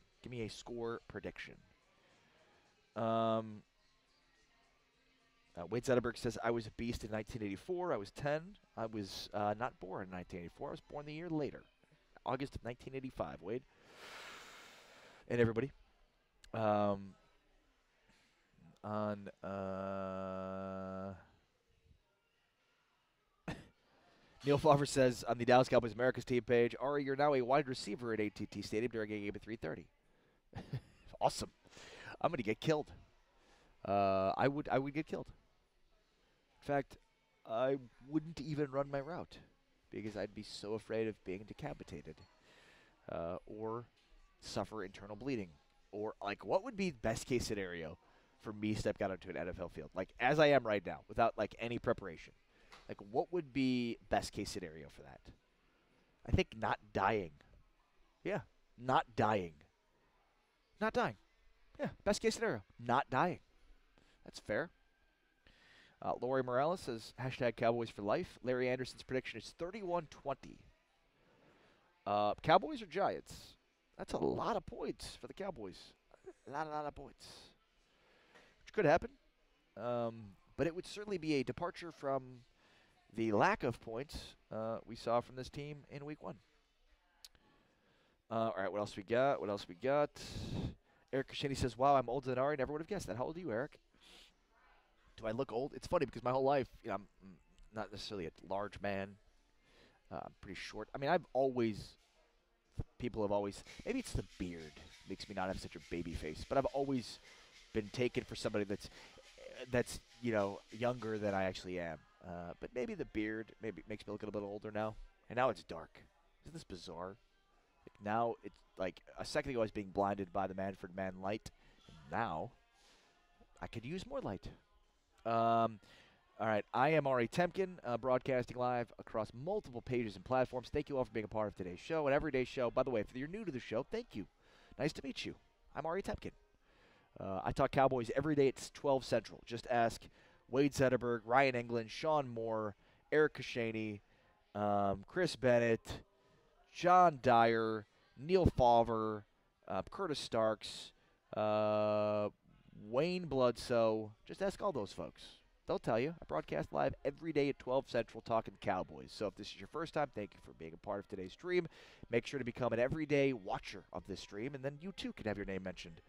Wade Zetterberg says, I was a beast in 1984. I was 10. I was not born in 1984. I was born the year later, August of 1985, Wade. And everybody. Neil Favre says on the Dallas Cowboys America's team page, Ari, you're now a wide receiver at AT&T Stadium during a game at 3:30. Awesome. I'm going to get killed. I would get killed. In fact, I wouldn't even run my route because I'd be so afraid of being decapitated or suffer internal bleeding. Or, what would be best case scenario for me stepping out onto an NFL field? As I am right now, without, any preparation. What would be best case scenario for that? I think not dying. Yeah, not dying. Not dying. Yeah, best case scenario, not dying. That's fair. Lori Morales says, hashtag Cowboys for life. Larry Anderson's prediction is 31-20. Cowboys or Giants? That's a lot of points for the Cowboys. A lot of points. Which could happen. But it would certainly be a departure from the lack of points we saw from this team in week one. All right, what else we got? What else we got? Eric Kashani says, "Wow, I'm older than Ari. Never would have guessed that. How old are you, Eric? Do I look old? It's funny because my whole life, I'm not necessarily a large man. I'm pretty short. I mean, I've always people have always maybe it's the beard makes me not have such a baby face, but I've always been taken for somebody that's younger than I actually am. But maybe the beard maybe makes me look a little bit older now. And now it's dark. Isn't this bizarre? Like now it's like a second ago I was being blinded by the Manfred Man light. And now I could use more light. All right, I am Ari Temkin, broadcasting live across multiple pages and platforms. Thank you all for being a part of today's show, an everyday show. By the way, if you're new to the show, thank you. Nice to meet you. I'm Ari Temkin. I talk Cowboys every day at 12 Central. Just ask Wade Zetterberg, Ryan England, Sean Moore, Eric Kashani, Chris Bennett, John Dyer, Neil Favre, Curtis Starks, Wayne Bledsoe. Just ask all those folks. They'll tell you. I broadcast live every day at 12 Central talking Cowboys. So if this is your first time, thank you for being a part of today's stream. Make sure to become an everyday watcher of this stream, and then you too can have your name mentioned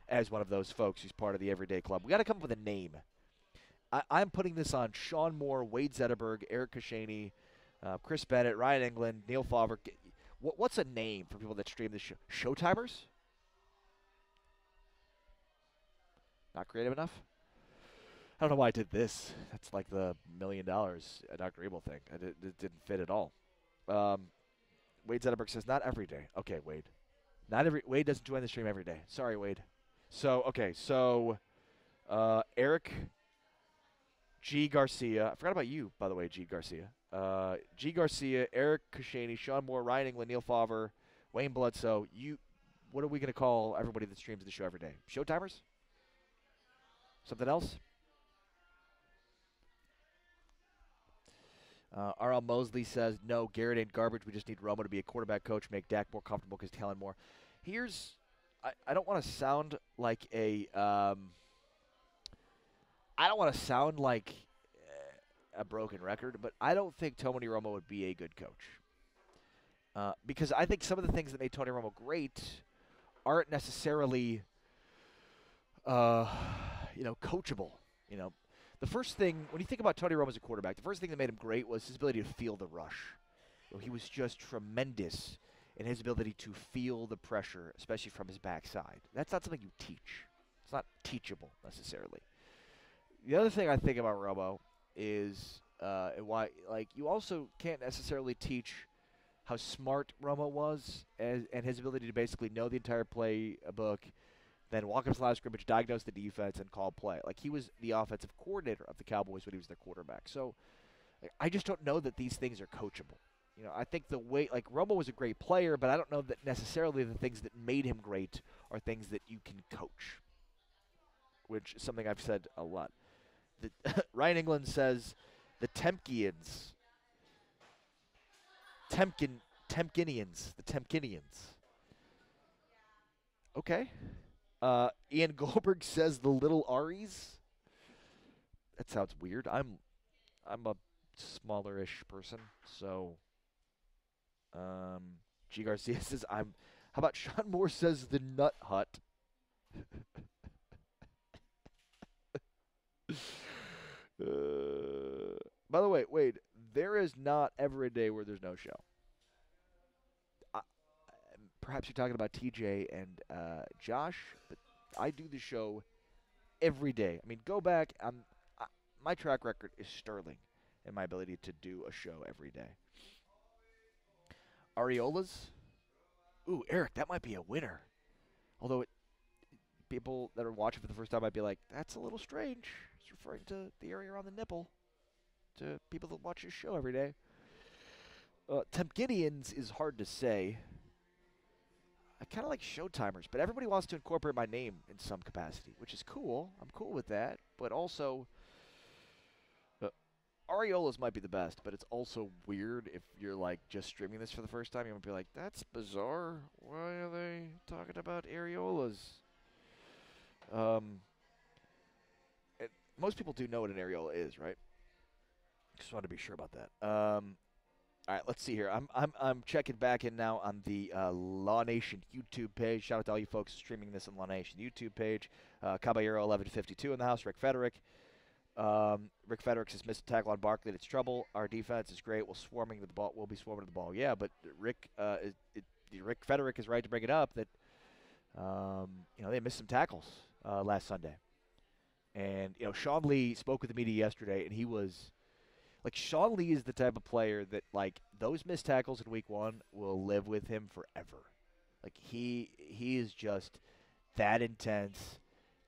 as one of those folks who's part of the Everyday Club. We got to come up with a name. I'm putting this on Sean Moore, Wade Zetterberg, Eric Kashani, Chris Bennett, Ryan England, Neil Favre. What's a name for people that stream this show? Showtimers? Not creative enough? I don't know why I did this. That's like the $1 million Dr. Evil thing. It didn't fit at all. Wade Zetterberg says, not every day. Okay, Wade. Wade doesn't join the stream every day. Sorry, Wade. So Eric G. Garcia. I forgot about you, by the way, G. Garcia. G. Garcia, Eric Kashani, Sean Moore, Ryan England, Neil Favre, Wayne Bledsoe. What are we going to call everybody that streams the show every day? Showtimers? Something else? R.L. Mosley says, no, Garrett ain't garbage. We just need Romo to be a quarterback coach, make Dak more comfortable because Kellen Moore. I don't want to sound like I don't want to sound like a broken record, but I don't think Tony Romo would be a good coach. Because I think some of the things that made Tony Romo great aren't necessarily, coachable. The first thing, when you think about Tony Romo as a quarterback, the first thing that made him great was his ability to feel the rush. He was just tremendous in his ability to feel the pressure, especially from his backside. That's not something you teach. It's not teachable necessarily. The other thing I think about Romo is why, you also can't necessarily teach how smart Romo was and his ability to basically know the entire playbook, then walk up to the line of scrimmage, diagnose the defense, and call play. He was the offensive coordinator of the Cowboys when he was their quarterback. So I just don't know that these things are coachable. I think the way, Romo was a great player, but I don't know that necessarily the things that made him great are things that you can coach, which is something I've said a lot. Ryan England says the Temkinians. The Temkinians. Okay. Ian Goldberg says the little Aries. That sounds weird. I'm a smaller-ish person, so G. Garcia says how about Sean Moore says the Nut Hut? By the way, Wade, there is not ever a day where there's no show. Perhaps you're talking about TJ and Josh, but I do the show every day. I mean, go back. My track record is sterling in my ability to do a show every day. Areolas? Ooh, Eric, that might be a winner. Although people that are watching for the first time might be like, that's a little strange. It's referring to the area around the nipple to people that watch your show every day. Temkinians is hard to say. I kind of like Showtimers, but everybody wants to incorporate my name in some capacity, which is cool. I'm cool with that. But also, Areolas might be the best, but it's also weird if you're just streaming this for the first time. You might be like, that's bizarre. Why are they talking about areolas? Most people do know what an areola is, right? Just want to be sure about that. All right, let's see here. I'm checking back in now on the Law Nation YouTube page. Shout out to all you folks streaming this on Law Nation YouTube page. Caballero 1152 in the house. Rick Federick. Rick Federick has missed a tackle on Barkley. It's trouble. Our defense is great. We'll be swarming to the ball. Yeah, but Rick Federick is right to bring it up that they missed some tackles last Sunday, and Sean Lee spoke with the media yesterday, and he was. Like, Sean Lee is the type of player that, like, those missed tackles in week one will live with him forever. Like, he is just that intense,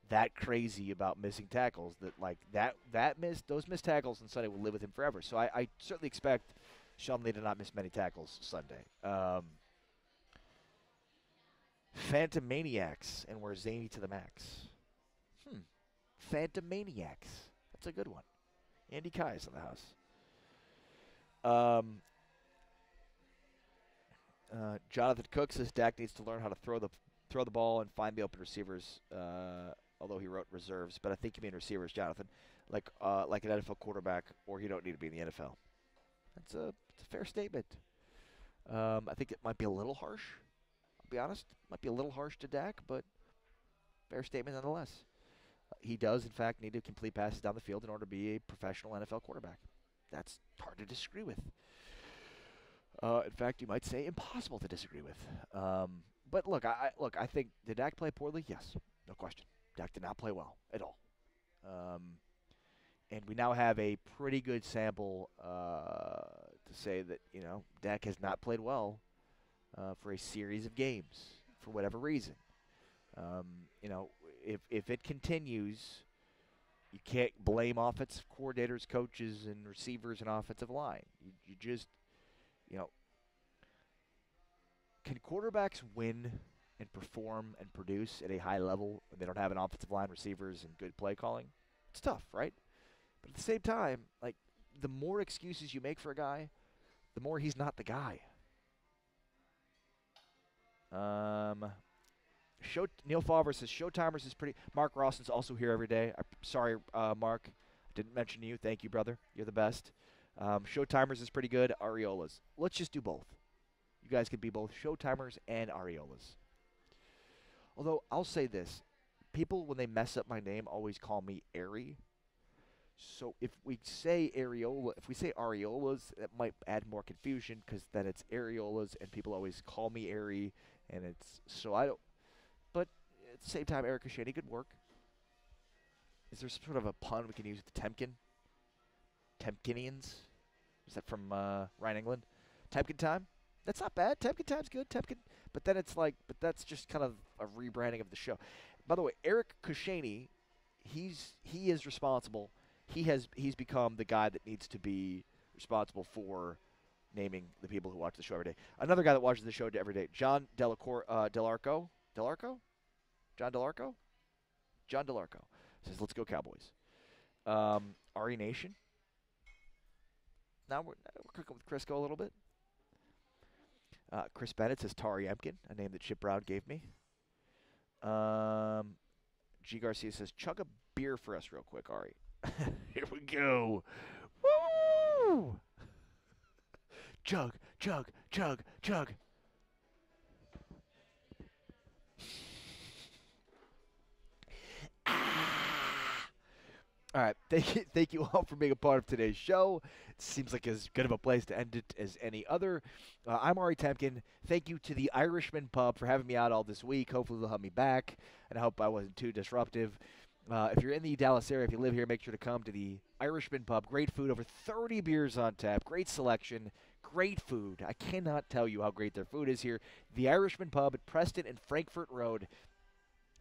that crazy about missing tackles that, like, those missed tackles on Sunday will live with him forever. So I certainly expect Sean Lee to not miss many tackles Sunday. Phantom Maniacs, and we're zany to the max. Phantom Maniacs. That's a good one. Andy Kai is in the house. Jonathan Cook says Dak needs to learn how to throw the ball and find the open receivers. Although he wrote reserves, but I think you mean receivers, Jonathan, like an NFL quarterback, or you don't need to be in the NFL. It's a fair statement. I think it might be a little harsh. I'll be honest, might be a little harsh to Dak, but fair statement nonetheless. He does, in fact, need to complete passes down the field in order to be a professional NFL quarterback. That's hard to disagree with. In fact, you might say impossible to disagree with. But look, I think, did Dak play poorly? Yes, no question. Dak did not play well at all. And we now have a pretty good sample to say that, Dak has not played well for a series of games for whatever reason. If it continues, you can't blame offensive coordinators, coaches, and receivers and offensive line. You just, can quarterbacks win and perform and produce at a high level when they don't have an offensive line, receivers, and good play calling? It's tough, right? But at the same time, like, the more excuses you make for a guy, the more he's not the guy. Neil Favre says Showtimers is pretty. Mark Rawson's also here every day. Sorry, Mark, didn't mention you. Thank you, brother. You're the best. Showtimers is pretty good. Areolas. Let's just do both. You guys can be both Showtimers and Areolas. Although I'll say this, people when they mess up my name always call me Ari. So if we say Areola, if we say Areolas, that might add more confusion because then it's Areolas and people always call me Ari, and it's so I don't. But at the same time, Eric Kashani could work. Is there sort of a pun we can use with the Temkin? Temkinians? Is that from Ryan England? Temkin time? That's not bad. Temkin time's good. Temkin, but then it's like, but that's just kind of a rebranding of the show. By the way, Eric Kashani, he is responsible. He's become the guy that needs to be responsible for naming the people who watch the show every day. Another guy that watches the show every day, John Delarco. Delarco? John Delarco? John Delarco says, let's go Cowboys. Ari Nation. Now we're cooking with Crisco a little bit. Chris Bennett says Tari Emkin, a name that Chip Brown gave me. G. Garcia says, chug a beer for us real quick, Ari. Here we go. Woo! Chug, chug, chug, chug. All right, thank you all for being a part of today's show. It seems like as good of a place to end it as any other. I'm Ari Temkin. Thank you to the Irishman Pub for having me out all this week. Hopefully they'll have me back, and I hope I wasn't too disruptive. If you're in the Dallas area, if you live here, make sure to come to the Irishman Pub. Great food, over 30 beers on tap, great selection, great food. I cannot tell you how great their food is here. The Irishman Pub at Preston and Frankfurt Road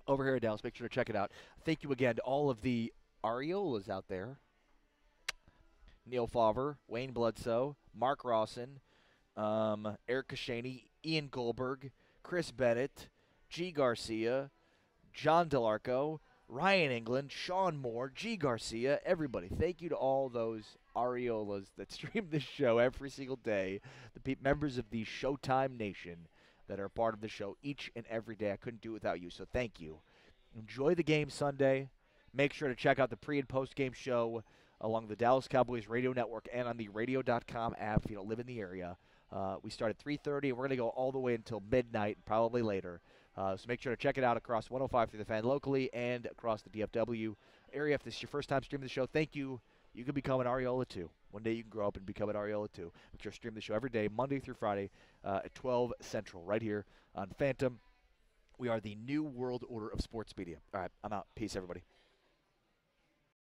over here in Dallas. Make sure to check it out. Thank you again to all of the Areolas out there. Neil Favre, Wayne Bledsoe, Mark Rawson, Eric Kashani, Ian Goldberg, Chris Bennett, G. Garcia, John Delarco, Ryan England, Sean Moore, G. Garcia, everybody. Thank you to all those Areolas that stream this show every single day, the members of the Showtime Nation that are part of the show each and every day. I couldn't do it without you, so thank you. Enjoy the game Sunday. Make sure to check out the pre- and post-game show along the Dallas Cowboys radio network and on the radio.com app if you don't live in the area. We start at 3:30, and we're going to go all the way until midnight, probably later. So make sure to check it out across 105 through the Fan locally and across the DFW area. If this is your first time streaming the show, thank you. You can become an Ariola too. One day you can grow up and become an Ariola too. Make sure to stream the show every day, Monday through Friday at 12 Central, right here on Phantom. We are the new world order of sports media. All right, I'm out. Peace, everybody.